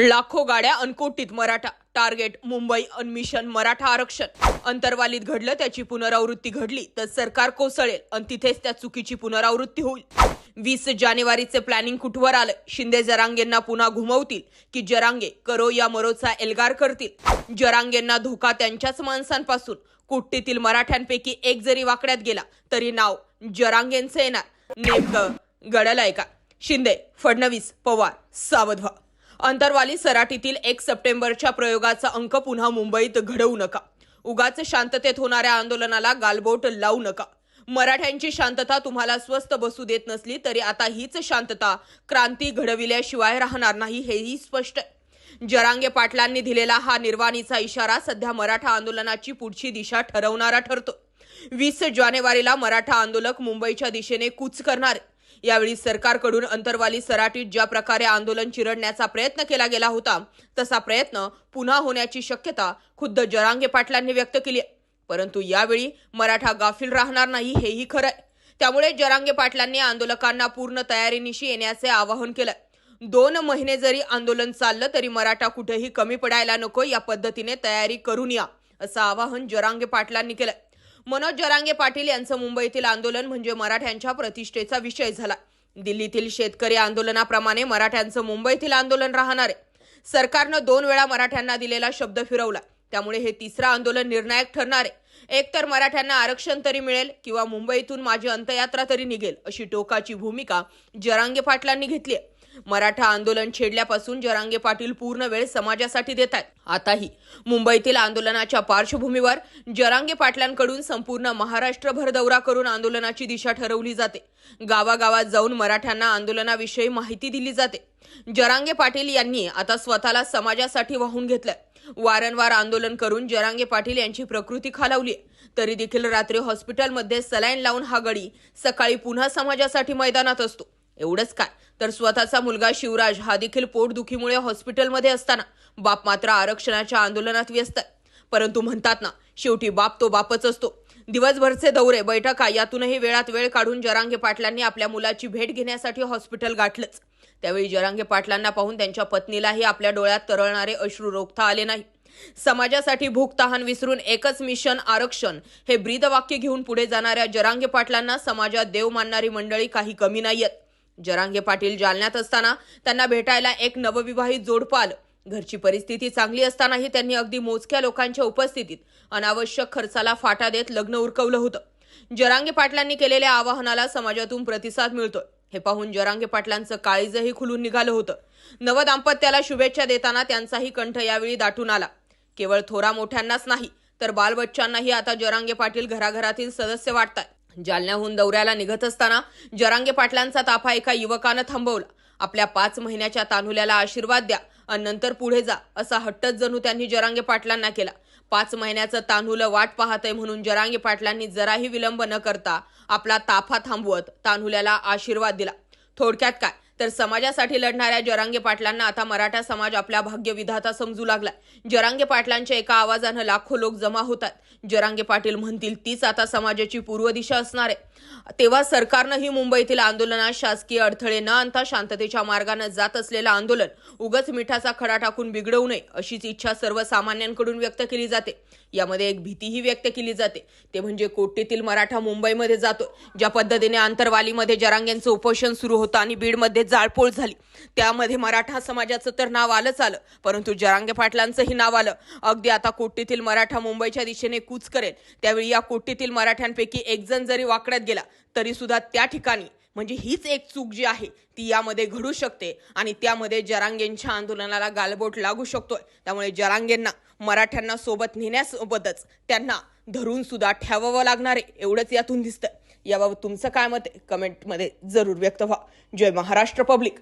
लाखो गाड्या अनकोटीत मराठा टार्गेट मुंबई अनमिशन मराठा आरक्षण अंतरवालीत घडलं त्याची पुनरावृत्ती घडली तर सरकार कोसळेल आणि तिथेच त्या चुकीची पुनरावृत्ती होईल। 20 जानेवारीचे प्लॅनिंग कुठवर आलं? शिंदे जरांगेंना पुन्हा घुमवतील की जरांगे करो या मरोचा एल्गार करतील? जरांगेंना धोका त्यांच्याच माणसांपासून। कुट्टीतील मराठ्यांपैकी एक जरी वाकड्यात गेला तरी नाव जरांगेंचं येणार। नेमकं घडलंय का? शिंदे फडणवीस पवार सावध व्हा। अंतरवाली सराटीतील 1 सप्टेंबरच्या प्रयोगाचा अंक पुन्हा मुंबईत घडवू नका। उगाच शांततेत होणाऱ्या आंदोलनाला गालबोट लावू नका। मराठ्यांची शांतता तुम्हाला स्वस्थ बसू देत नसली तरी आता हीच शांतता क्रांती घडविल्याशिवाय राहणार नाही हेही स्पष्ट आहे। जरांगे पाटलांनी दिलेला हा निर्वाणीचा इशारा सध्या मराठा आंदोलनाची पुढची दिशा ठरवणारा ठरतो। 20 जानेवारीला मराठा आंदोलक मुंबईच्या दिशेने कूच करणार आहे। यावेळी सरकारकडून अंतरवाली सराटीत ज्या प्रकारे आंदोलन चिरडण्याचा प्रयत्न केला गेला होता तसा प्रयत्न पुन्हा होण्याची शक्यता खुद्द जरांगे पाटलांनी व्यक्त केली आहे। परंतु यावेळी मराठा गाफील राहणार नाही हेही खरं आहे। त्यामुळे जरांगे पाटलांनी आंदोलकांना पूर्ण तयारीनिशी येण्याचे आवाहन केलंय। 2 महिने जरी आंदोलन चाललं तरी मराठा कुठेही कमी पडायला नको या पद्धतीने तयारी करून या असं आवाहन जरांगे पाटलांनी केलंय। मनोज जरांगे पाटील यांचं मुंबईतील आंदोलन म्हणजे मराठ्यांच्या प्रतिष्ठेचा विषय झाला। दिल्लीतील शेतकरी आंदोलनाप्रमाणे मराठ्यांचं मुंबईतील आंदोलन राहणार आहे। सरकारनं 2 वेळा मराठ्यांना दिलेला शब्द फिरवला, त्यामुळे हे तिसरं आंदोलन निर्णायक ठरणार आहे। एकतर मराठ्यांना आरक्षण तरी मिळेल किंवा मुंबईतून माझी अंत्ययात्रा तरी निघेल अशी टोकाची भूमिका जरांगे पाटलांनी घेतली आहे। मराठा आंदोलन छेडल्यापासून जरांगे पाटील पूर्ण वेळ समाजासाठी देत आहेत। आताही मुंबईतील आंदोलनाच्या पार्श्वभूमीवर जरांगे पाटलांकडून संपूर्ण महाराष्ट्रभर दौरा करून आंदोलनाची दिशा ठरवली जाते। गावागावात जाऊन मराठ्यांना आंदोलनाविषयी माहिती दिली जाते। जरांगे पाटील यांनी आता स्वतःला समाजासाठी वाहून घेतलंय। वारंवार आंदोलन करून जरांगे पाटील यांची प्रकृती खालावली आहे। तरी देखील रात्री हॉस्पिटलमध्ये सलाईन लावून हा गडी सकाळी पुन्हा समाजासाठी मैदानात असतो। एवढंच काय तर स्वतःचा मुलगा शिवराज हा देखील पोटदुखीमुळे हॉस्पिटलमध्ये असताना बाप मात्र आरक्षणाच्या आंदोलनात व्यस्त आहे। परंतु म्हणतात ना, शेवटी बाप तो बापच असतो। दिवसभरचे दौरे बैठका यातूनही वेळात वेळ काढून जरांगे पाटलांनी आपल्या मुलाची भेट घेण्यासाठी हॉस्पिटल गाठलंच। त्यावेळी जरांगे पाटलांना पाहून त्यांच्या पत्नीलाही आपल्या डोळ्यात तरळणारे अश्रू रोखता आले नाही। समाजासाठी भूक तहान विसरून एकच मिशन आरक्षण हे ब्रीदवाक्य घेऊन पुढे जाणाऱ्या जरांगे पाटलांना समाजात देव मानणारी मंडळी काही कमी नाहीयेत। जरांगे पाटील जालन्यात असताना त्यांना भेटायला एक नवविवाहित जोडपं आलं। घरची परिस्थिती चांगली असतानाही त्यांनी अगदी मोजक्या लोकांच्या उपस्थितीत अनावश्यक खर्चाला फाटा देत लग्न उरकवलं होतं। जरांगे पाटलांनी केलेल्या आवाहनाला समाजातून प्रतिसाद मिळतोय हे पाहून जरांगे पाटलांचं काळीजही खुलून निघालं होतं। नवदाम्पत्याला शुभेच्छा देताना त्यांचाही कंठ यावेळी दाटून आला। केवळ थोरा मोठ्यांनाच नाही तर बालबच्चांनाही आता जरांगे पाटील घराघरातील सदस्य वाटतात। जालन्याहून दौऱ्याला निघत असताना जरांगे पाटलांचा ताफा एका युवकानं थांबवला। आपल्या 5 महिन्याच्या तान्हुल्याला आशीर्वाद द्या आणि नंतर पुढे जा असा हट्टच जणू त्यांनी जरांगे पाटलांना केला। 5 महिन्याचं तान्हुलं वाट पाहतंय म्हणून जरांगे पाटलांनी जराही विलंब न करता आपला ताफा थांबवत तान्हुल्याला आशीर्वाद दिला। थोडक्यात काय तर समाजासाठी लढणाऱ्या जरांगे पाटलांना आता मराठा समाज आपल्या भाग्यविधाता समजू लागला। जरांगे पाटलांच्या एका आवाजानं लाखो लोक जमा होतात। जरांगे पाटील म्हणतील तीच आता समाजाची पूर्व दिशा असणार आहे। तेव्हा सरकारनंही मुंबईतील आंदोलनात शासकीय अडथळे न आणता शांततेच्या मार्गाने जात असलेलं आंदोलन उगाच मिठाचा खडा टाकून बिघडवू नये अशीच इच्छा सर्वसामान्यांकडून व्यक्त केली जाते। यामध्ये एक भीतीही व्यक्त केली जाते, ते म्हणजे कोट्टीतील मराठा मुंबईमध्ये जातो। ज्या पद्धतीने अंतरवालीमध्ये जरांगेंचं उपोषण सुरू होतं आणि बीडमध्ये जाळपोळ झाली त्यामध्ये मराठा समाजाचं तर नाव आलंच आलं, परंतु जरांगे पाटलांचंही नाव आलं। अगदी आता कोट्टीतील मराठा मुंबईच्या दिशेने कूच करेल। त्यावेळी या कोट्टीतील मराठ्यांपैकी एक जण जरी वाकड्यात गेला तरी सुद्धा त्या ठिकाणी म्हणजे हीच एक चूक जी आहे ती यामध्ये घडू शकते आणि त्यामध्ये जरांगेंच्या आंदोलनाला गालबोट लागू शकतोय। त्यामुळे जरांगेंना मराठ्यांना सोबत नेण्यासोबतच त्यांना धरून सुद्धा ठेवावं लागणार आहे एवढंच यातून दिसतं। याबाबत तुमचं काय मत आहे कमेंटमध्ये जरूर व्यक्त व्हा। जय महाराष्ट्र पब्लिक।